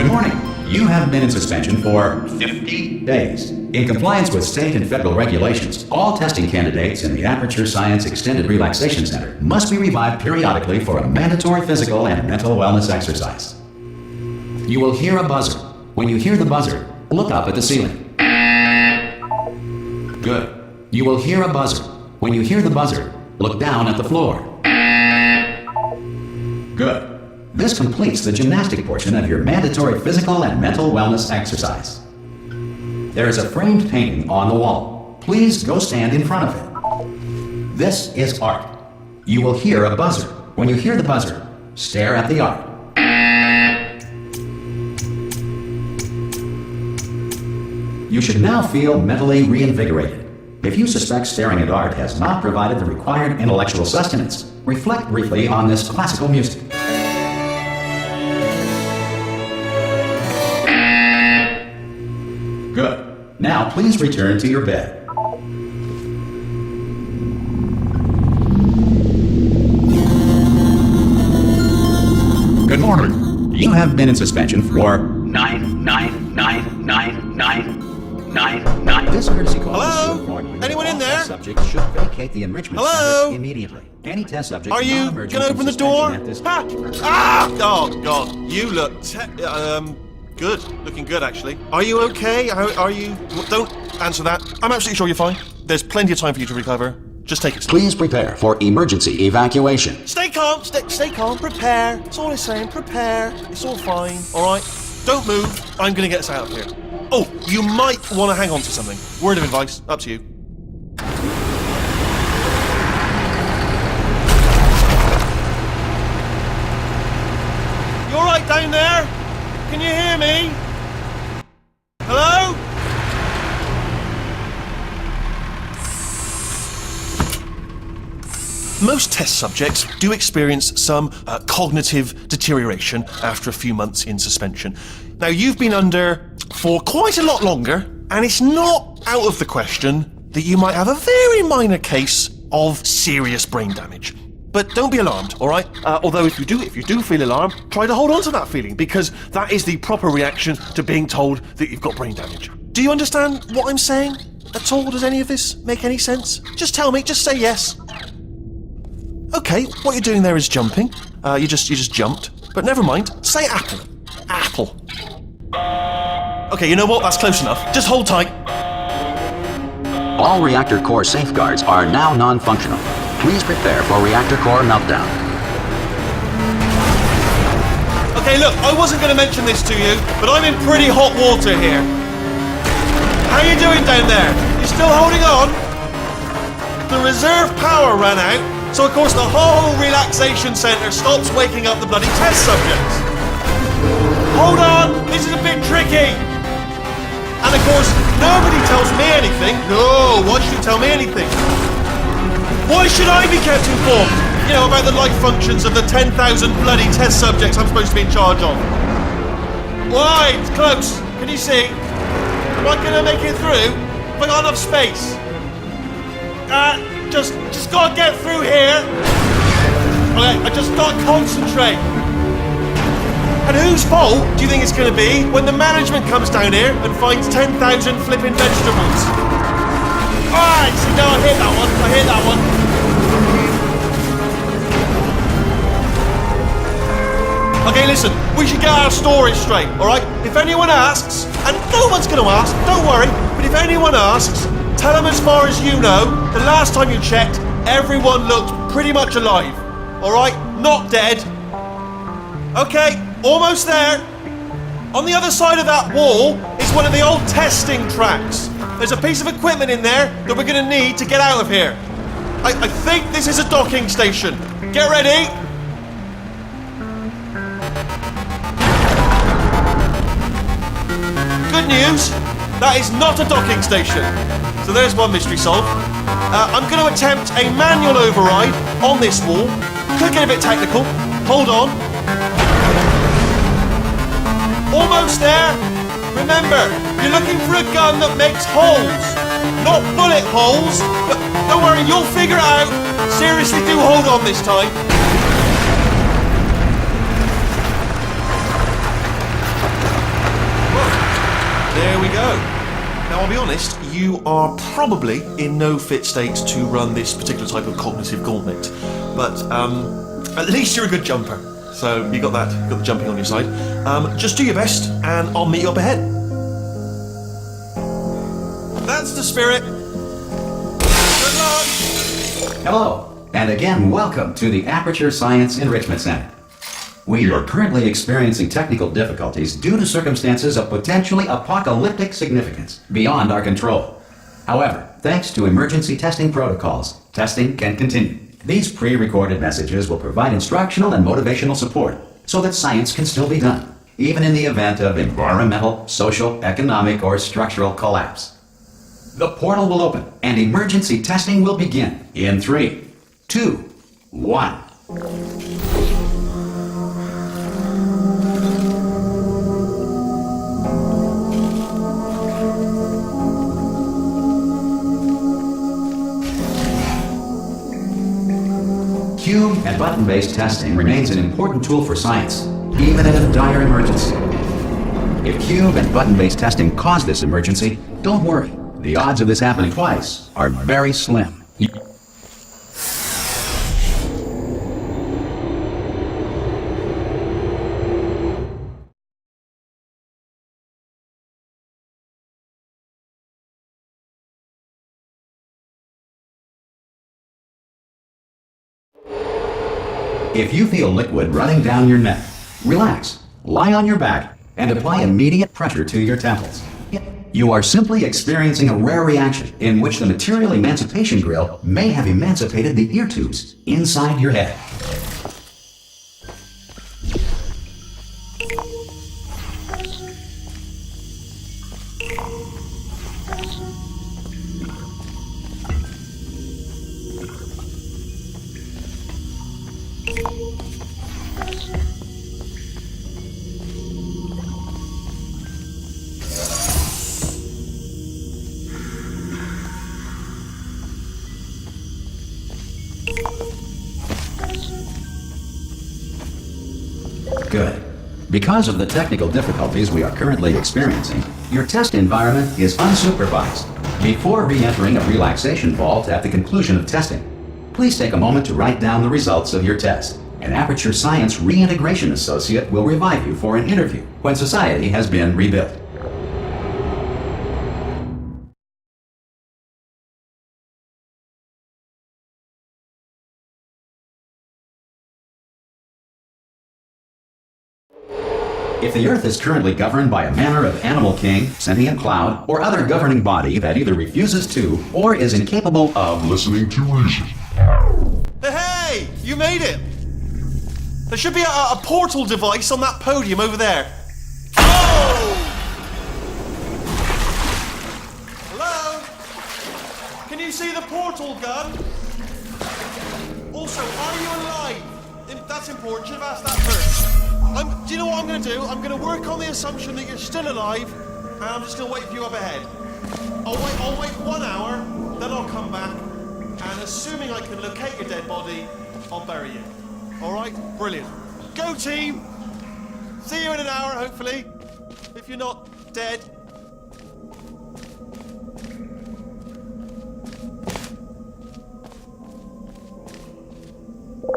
Good morning. You have been in suspension for 50 days. In compliance with state and federal regulations, all testing candidates in the Aperture Science Extended Relaxation Center must be revived periodically for a mandatory physical and mental wellness exercise. You will hear a buzzer. When you hear the buzzer, look up at the ceiling. Good. You will hear a buzzer. When you hear the buzzer, look down at the floor. Good. This completes the gymnastic portion of your mandatory physical and mental wellness exercise. There is a framed painting on the wall. Please go stand in front of it. This is art. You will hear a buzzer. When you hear the buzzer, stare at the art. You should now feel mentally reinvigorated. If you suspect staring at art has not provided the required intellectual sustenance, reflect briefly on this classical music. Good. Now please return to your bed. Good morning. You have been in suspension for 9999999. This courtesy call. Hello? Anyone in there? Subject should vacate the enrichment center immediately. Any test subject. Are you gonna open the door? Ha! Ah! Oh God! You look good. Looking good, actually. Are you okay? Are you? Don't answer that. I'm absolutely sure you're fine. There's plenty of time for you to recover. Just take it slow. Please prepare for emergency evacuation. Stay calm. Stay calm. Prepare. That's all I'm saying. Prepare. It's all fine. All right. Don't move. I'm gonna get us out of here. Oh, you might want to hang on to something. Word of advice. Up to you. You all right down there? Can you hear me? Hello? Most test subjects do experience some cognitive deterioration after a few months in suspension. Now, you've been under for quite a lot longer, and it's not out of the question that you might have a very minor case of serious brain damage. But don't be alarmed, all right? Although if you do feel alarmed, try to hold on to that feeling, because that is the proper reaction to being told that you've got brain damage. Do you understand what I'm saying at all? Does any of this make any sense? Just tell me, just say yes. Okay, what you're doing there is jumping. You just jumped. But never mind, say apple. Apple. Okay, you know what? That's close enough. Just hold tight. All reactor core safeguards are now non-functional. Please prepare for reactor core meltdown. Okay, look, I wasn't going to mention this to you, but I'm in pretty hot water here. How you doing down there? You still holding on? The reserve power ran out, so of course the whole relaxation centre stops waking up the bloody test subjects. Hold on, this is a bit tricky. And of course, nobody tells me anything. No, why should you tell me anything? Why should I be kept informed? You know, about the life functions of the 10,000 bloody test subjects I'm supposed to be in charge of. Why? It's close. Can you see? Am I gonna make it through? Have I got enough space? Just gotta get through here. Okay, I just gotta concentrate. And whose fault do you think it's gonna be when the management comes down here and finds 10,000 flipping vegetables? Alright, see, no, I hit that one. Okay, listen, we should get our story straight, alright? If anyone asks, and no one's gonna ask, don't worry, but if anyone asks, tell them as far as you know, the last time you checked, everyone looked pretty much alive, alright? Not dead. Okay, almost there. On the other side of that wall is one of the old testing tracks. There's a piece of equipment in there that we're gonna need to get out of here. I think this is a docking station. Get ready. Good news, that is not a docking station. So there's one mystery solved. I'm going to attempt a manual override on this wall. Could get a bit technical. Hold on. Almost there. Remember, you're looking for a gun that makes holes, not bullet holes. But don't worry, you'll figure it out. Seriously, do hold on this time. There we go. Now, I'll be honest, you are probably in no fit state to run this particular type of cognitive gauntlet, but at least you're a good jumper. So you got that, got the jumping on your side. Just do your best, and I'll meet you up ahead. That's the spirit. Good luck. Hello, and again, welcome to the Aperture Science Enrichment Center. We are currently experiencing technical difficulties due to circumstances of potentially apocalyptic significance beyond our control. However, thanks to emergency testing protocols, testing can continue. These pre-recorded messages will provide instructional and motivational support so that science can still be done, even in the event of environmental, social, economic, or structural collapse. The portal will open and emergency testing will begin in 3, 2, 1. Cube and button-based testing remains an important tool for science, even in a dire emergency. If cube and button-based testing caused this emergency, don't worry. The odds of this happening twice are very slim. If you feel liquid running down your neck, relax, lie on your back, and apply immediate pressure to your temples. You are simply experiencing a rare reaction in which the material emancipation grill may have emancipated the ear tubes inside your head. Good. Because of the technical difficulties we are currently experiencing, your test environment is unsupervised. Before re-entering a relaxation vault at the conclusion of testing, please take a moment to write down the results of your test. An Aperture Science Reintegration Associate will revive you for an interview when society has been rebuilt. If the Earth is currently governed by a manner of animal king, sentient cloud, or other governing body that either refuses to or is incapable of listening to reason. Hey! You made it! There should be a portal device on that podium over there. Oh! Hello? Can you see the portal gun? Also, are you alive? That's important. Should have asked that first. Do you know what I'm going to do? I'm going to work on the assumption that you're still alive, and I'm just going to wait for you up ahead. I'll wait 1 hour, then I'll come back, and assuming I can locate your dead body, I'll bury you. All right? Brilliant. Go team! See you in an hour, hopefully, if you're not dead.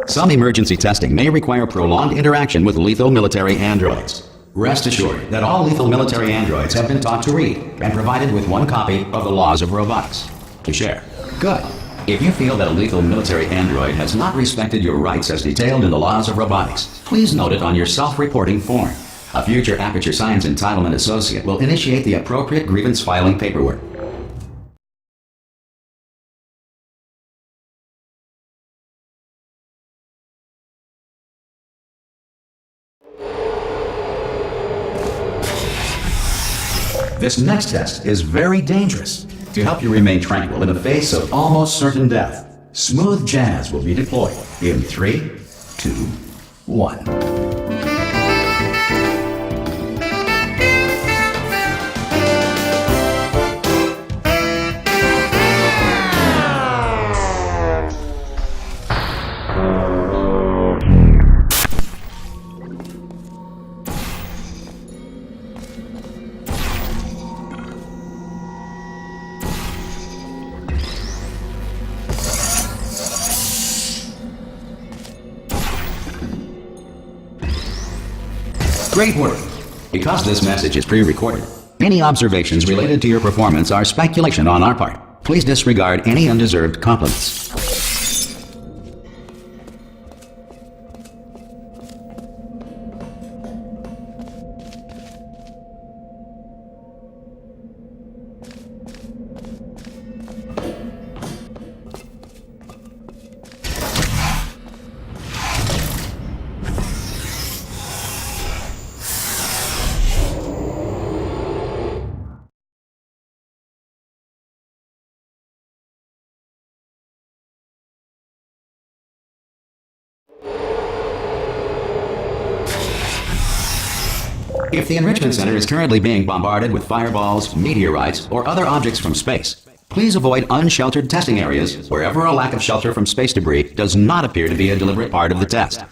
Some emergency testing may require prolonged interaction with lethal military androids. Rest assured that all lethal military androids have been taught to read and provided with 1 copy of the Laws of Robotics to share. Good. If you feel that a lethal military android has not respected your rights as detailed in the Laws of Robotics, please note it on your self-reporting form. A future Aperture Science Entitlement Associate will initiate the appropriate grievance filing paperwork. This next test is very dangerous. To help you remain tranquil in the face of almost certain death, smooth jazz will be deployed in 3, 2, 1. Great work. Because this message is pre-recorded, any observations related to your performance are speculation on our part. Please disregard any undeserved compliments. If the Enrichment Center is currently being bombarded with fireballs, meteorites, or other objects from space, please avoid unsheltered testing areas wherever a lack of shelter from space debris does not appear to be a deliberate part of the test.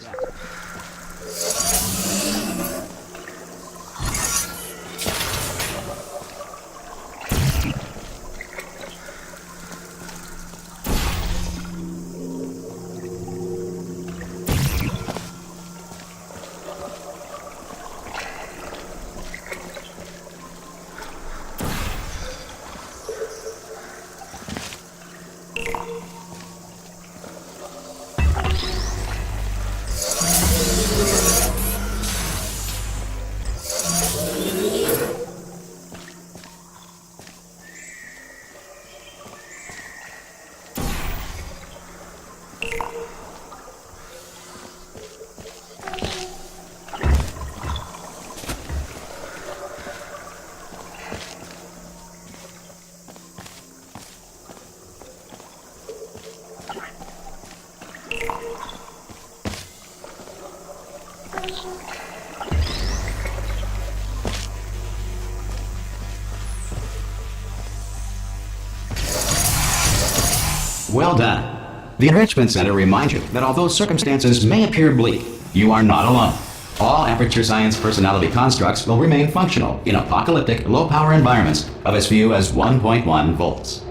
Well done. The Enrichment Center reminds you that although circumstances may appear bleak, you are not alone. All Aperture Science personality constructs will remain functional in apocalyptic, low-power environments of as few as 1.1 volts.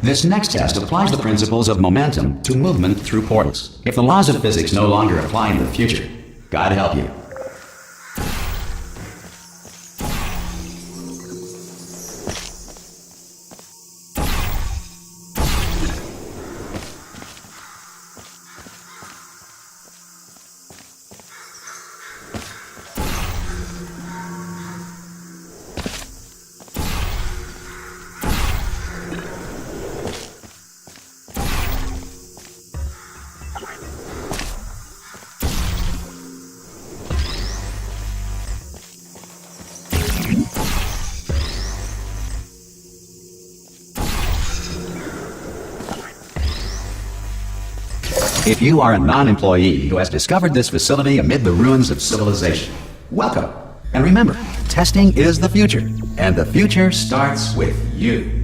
This next test applies the principles of momentum to movement through portals. If the laws of physics no longer apply in the future, God help you. If you are a non-employee who has discovered this facility amid the ruins of civilization, welcome. And remember, testing is the future, and the future starts with you.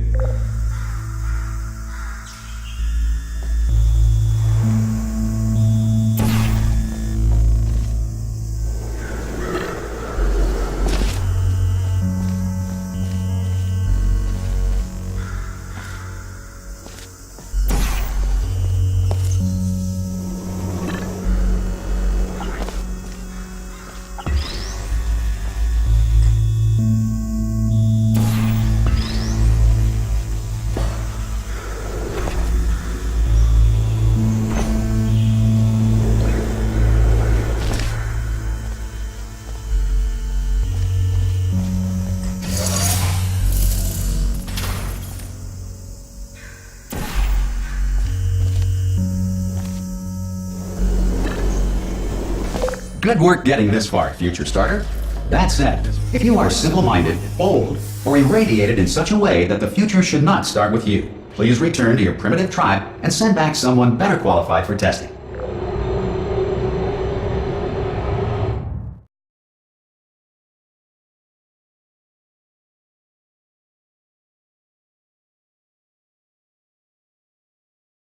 Good work getting this far, future starter. That said, if you are simple-minded, old, or irradiated in such a way that the future should not start with you, please return to your primitive tribe and send back someone better qualified for testing.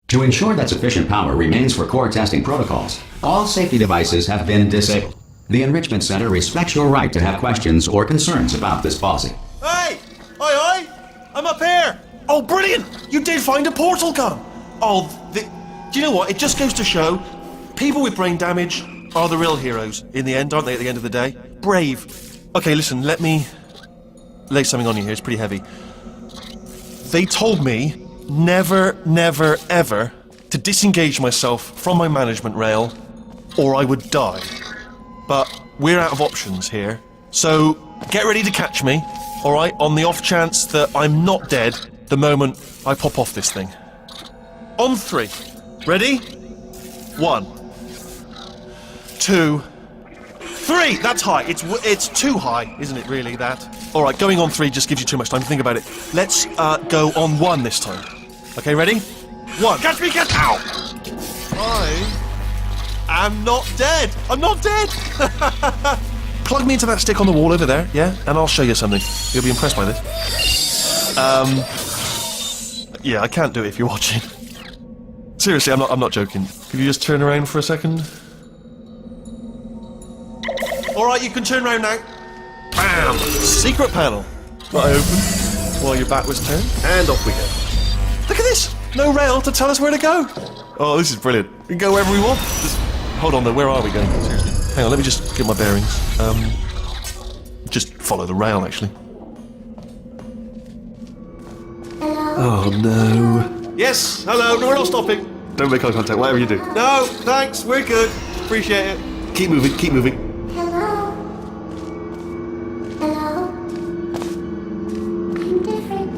To ensure that sufficient power remains for core testing protocols, all safety devices have been disabled. The Enrichment Center respects your right to have questions or concerns about this policy. Hey! Oi! I'm up here! Oh, brilliant! You did find a portal gun! Oh, do you know what? It just goes to show, people with brain damage are the real heroes in the end, aren't they, at the end of the day? Brave. Okay, listen, let me lay something on you here. It's pretty heavy. They told me never, never, ever to disengage myself from my management rail or I would die. But we're out of options here. So get ready to catch me, alright, on the off chance that I'm not dead the moment I pop off this thing. On 3. Ready? 1, 2, 3! That's high. It's too high, isn't it, really, that? Alright, going on 3 just gives you too much time to think about it. Let's go on 1 this time. Okay, ready? 1. Catch me, catch! Ow! I am not dead! I'm not dead! Plug me into that stick on the wall over there, yeah? And I'll show you something. You'll be impressed by this. Yeah, I can't do it if you're watching. Seriously, I'm not joking. Could you just turn around for a second? Alright, you can turn around now. Bam! Secret panel. That I opened while your back was turned. And off we go. Look at this! No rail to tell us where to go. Oh, this is brilliant. We can go wherever we want. Just, hold on though, where are we going? Seriously. Hang on, let me just get my bearings. Just follow the rail, actually. Oh no. Yes, hello, no, we're not stopping. Don't make eye contact, whatever you do. No, thanks, we're good. Appreciate it. Keep moving, keep moving. Hello? Hello? I'm different.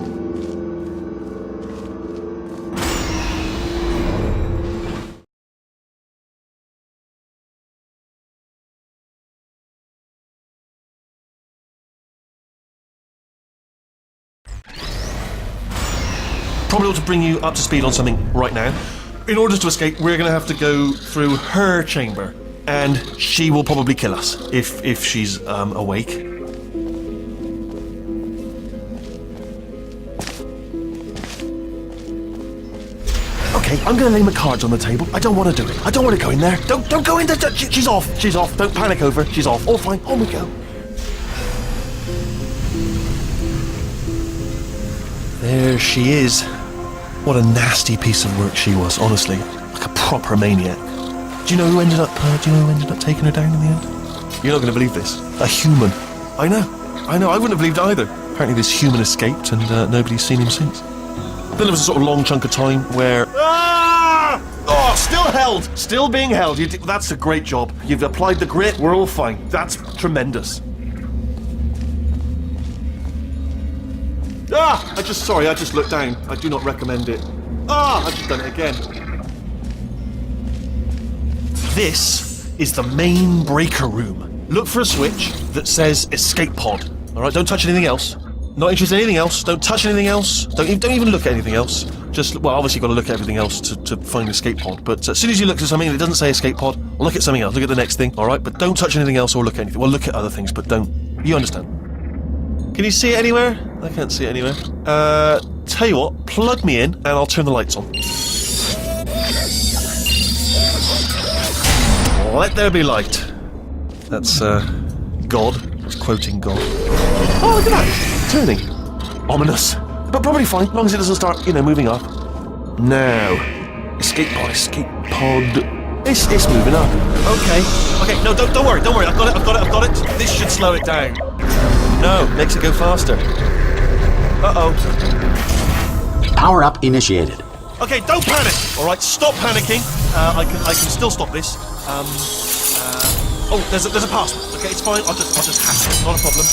Probably ought to bring you up to speed on something right now. In order to escape, we're going to have to go through her chamber, and she will probably kill us if she's awake. Okay, I'm going to lay my cards on the table. I don't want to do it. I don't want to go in there. Don't go in there. She's off. She's off. Don't panic over. She's off. All fine. On we go. There she is. What a nasty piece of work she was, honestly. Like a proper maniac. Do you know who ended up taking her down in the end? You're not going to believe this. A human. I know. I wouldn't have believed it either. Apparently this human escaped and nobody's seen him since. Then there was a sort of long chunk of time where... Ah! Oh, still held! Still being held. That's a great job. You've applied the grit. We're all fine. That's tremendous. Ah! I just looked down. I do not recommend it. Ah! I've just done it again. This is the main breaker room. Look for a switch that says escape pod. Alright, don't touch anything else. Not interested in anything else. Don't touch anything else. Don't even look at anything else. Just, well, obviously you've got to look at everything else to find escape pod. But as soon as you look at something and it doesn't say escape pod, look at something else. Look at the next thing, alright? But don't touch anything else or look at anything. Well, look at other things, but don't. You understand? Can you see it anywhere? I can't see it anywhere. Tell you what, plug me in and I'll turn the lights on. Let there be light. That's, God. That's quoting God. Oh, look at that! Turning. Ominous. But probably fine, as long as it doesn't start, moving up. Now. Escape pod. It's moving up. Okay, no, don't worry. I've got it. This should slow it down. No, makes it go faster. Uh-oh. Power up initiated. Okay, don't panic. All right, stop panicking. I can still stop this. Oh, there's a password. Okay, it's fine. I'll just hack it. Not a problem. C.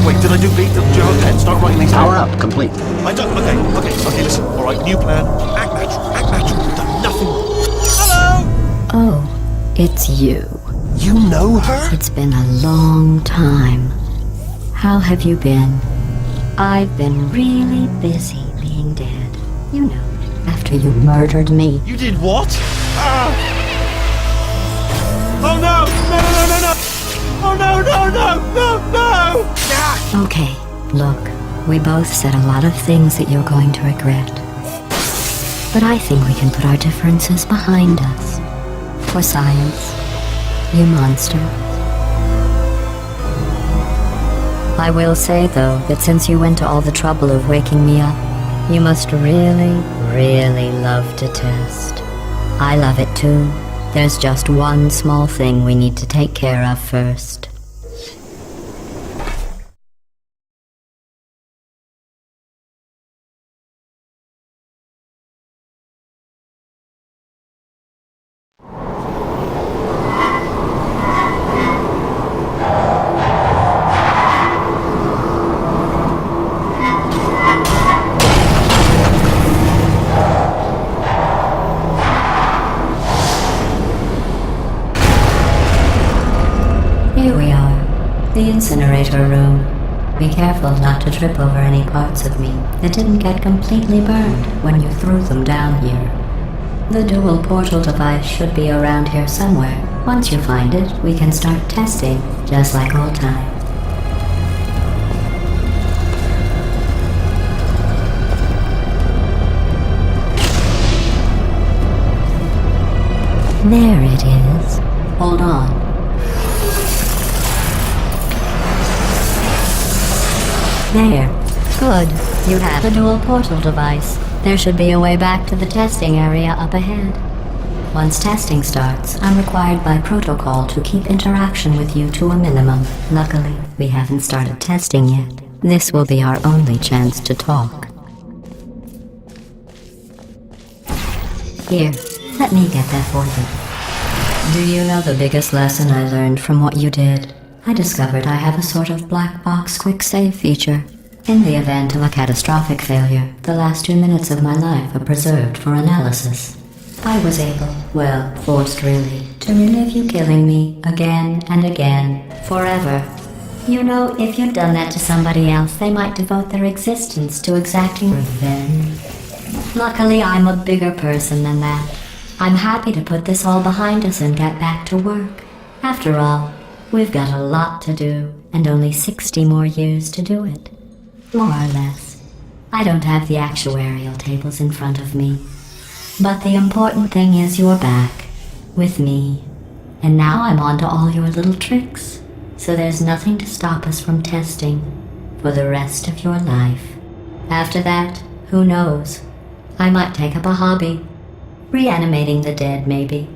Wait, did I do B? Do you have a pen? Start writing these down. Power up complete. I don't. Okay, listen. All right, new plan. Act natural. You've done nothing wrong. Hello! Oh, it's you. You know her? It's been a long time. How have you been? I've been really busy being dead. You know, after you murdered me. You did what? Ah! Oh no! No! no, no, no, no, no, no! Ah! Okay, look, we both said a lot of things that you're going to regret. But I think we can put our differences behind us. For science, you monster. I will say, though, that since you went to all the trouble of waking me up, you must really, really love to test. I love it too. There's just one small thing we need to take care of first. Here we are, the incinerator room. Be careful not to trip over any parts of me that didn't get completely burned when you threw them down here. The dual portal device should be around here somewhere. Once you find it, we can start testing, just like old times. There it is. Hold on. There. Good. You have the dual portal device. There should be a way back to the testing area up ahead. Once testing starts, I'm required by protocol to keep interaction with you to a minimum. Luckily, we haven't started testing yet. This will be our only chance to talk. Here, let me get that for you. Do you know the biggest lesson I learned from what you did? I discovered I have a sort of black box quick save feature. In the event of a catastrophic failure, the last 2 minutes of my life are preserved for analysis. I was able, well, forced really, to relive you killing me again and again, forever. You know, if you'd done that to somebody else, they might devote their existence to exacting revenge. Luckily, I'm a bigger person than that. I'm happy to put this all behind us and get back to work. After all, we've got a lot to do, and only 60 more years to do it. More or less. I don't have the actuarial tables in front of me. But the important thing is you're back, with me. And now I'm on to all your little tricks, so there's nothing to stop us from testing for the rest of your life. After that, who knows? I might take up a hobby. Reanimating the dead, maybe.